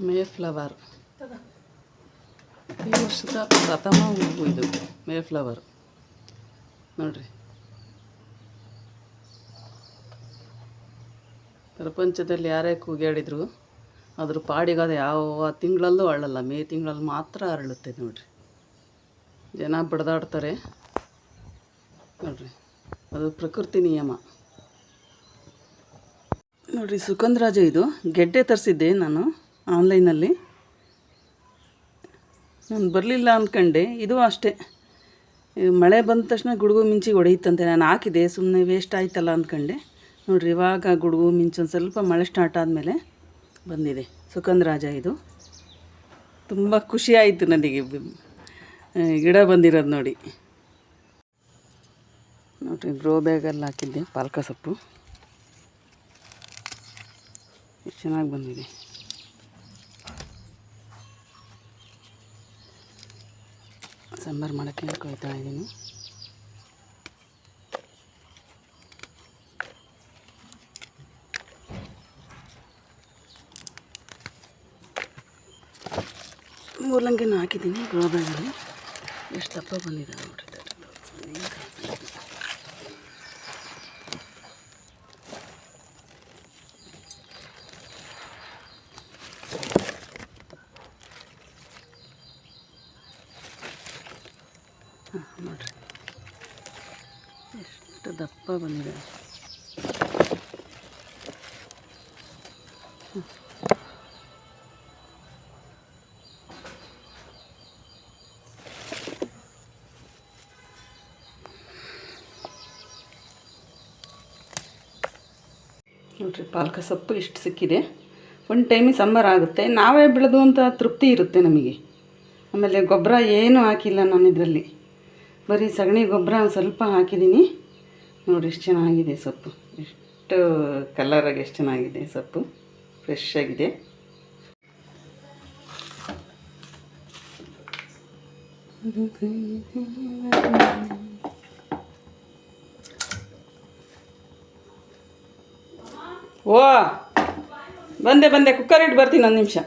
May flower ಈ ವರ್ಷದ ಪ್ರಥಮ ಹೂವು ಇದು ಮೇ ಫ್ಲವರ್ ನೋಡ್ರಿ. ಪ್ರಪಂಚದಲ್ಲಿ ಯಾರೇ ಕೂಗಾಡಿದ್ರು ಅದ್ರ ಪಾಡಿಗಾದ ಯಾವ ತಿಂಗಳಲ್ಲೂ ಅರಳಲ್ಲ, ಮೇ ತಿಂಗಳಲ್ಲಿ ಮಾತ್ರ ಅರಳುತ್ತೆ ನೋಡ್ರಿ. ಜನ ಬಡ್ದಾಡ್ತಾರೆ ನೋಡ್ರಿ, ಅದು ಪ್ರಕೃತಿ ನಿಯಮ ನೋಡ್ರಿ. ಸುಗಂಧರಾಜ ಇದು ಗೆಡ್ಡೆ ತರಿಸಿದ್ದೆ ನಾನು ಆನ್ಲೈನಲ್ಲಿ. ನಾನು ಬರಲಿಲ್ಲ ಅಂದ್ಕೊಂಡೆ, ಇದು ಅಷ್ಟೇ ಮಳೆ ಬಂದ ತಕ್ಷಣ ಗುಡುಗು ಮಿಂಚಿ ಹೊಡೆಯುತ್ತಂತೆ. ನಾನು ಹಾಕಿದೆ, ಸುಮ್ಮನೆ ವೇಸ್ಟ್ ಆಯ್ತಲ್ಲ ಅಂದ್ಕೊಂಡೆ. ನೋಡಿರಿ, ಇವಾಗ ಗುಡುಗು ಮಿಂಚು ಒಂದು ಸ್ವಲ್ಪ ಮಳೆ ಸ್ಟಾರ್ಟ್ ಆದಮೇಲೆ ಬಂದಿದೆ ಸುಗಂಧರಾಜ. ಇದು ತುಂಬ ಖುಷಿ ಆಯಿತು ನನಗೆ, ಗಿಡ ಬಂದಿರೋದು ನೋಡಿ. ನೋಡಿರಿ, ಗ್ರೋ ಬ್ಯಾಗಲ್ಲಿ ಹಾಕಿದ್ದೆ ಪಾಲಕ ಸೊಪ್ಪು, ಎಷ್ಟು ಚೆನ್ನಾಗಿ ಬಂದಿದೆ. ಸಾಂಬಾರು ಮಾಡೋಕ್ಕೆ ಕೊಯ್ತಾ ಇದ್ದೀನಿ. ಮೂಲಂಗಿನ ಹಾಕಿದ್ದೀನಿ ಗ್ರೋ ಬ್ಯಾಗಲ್ಲಿ. ಎಷ್ಟು ದಪ್ಪ ಬಂದಿದೆ ನೋಡ್ರಿ. ನೋಡ್ರಿ ಎಷ್ಟು ದಪ್ಪ ಬಂದಿದೆ. ನೋಡ್ರಿ, ಪಾಲಕ ಸೊಪ್ಪು ಇಷ್ಟು ಸಿಕ್ಕಿದೆ. ಒಂದು ಟೈಮಿಗೆ ಸಾಂಬಾರು ಆಗುತ್ತೆ. ನಾವೇ ಬೆಳೆದು ಅಂತ ತೃಪ್ತಿ ಇರುತ್ತೆ ನಮಗೆ. ಆಮೇಲೆ ಗೊಬ್ಬರ ಏನೂ ಹಾಕಿಲ್ಲ ನಾನು ಇದರಲ್ಲಿ, ಬರೀ ಸಗಣಿ ಗೊಬ್ಬರ ಸ್ವಲ್ಪ ಹಾಕಿದ್ದೀನಿ. ನೋಡಿ ಎಷ್ಟು ಚೆನ್ನಾಗಿದೆ ಸೊಪ್ಪು, ಎಷ್ಟು ಕಲರಾಗಿ ಎಷ್ಟು ಚೆನ್ನಾಗಿದೆ ಸೊಪ್ಪು, ಫ್ರೆಶ್ ಆಗಿದೆ. ಓ ಬಂದೆ, ಕುಕ್ಕರ್ ಇಟ್ಟು ಬರ್ತೀನಿ, ಒಂದು ನಿಮಿಷ.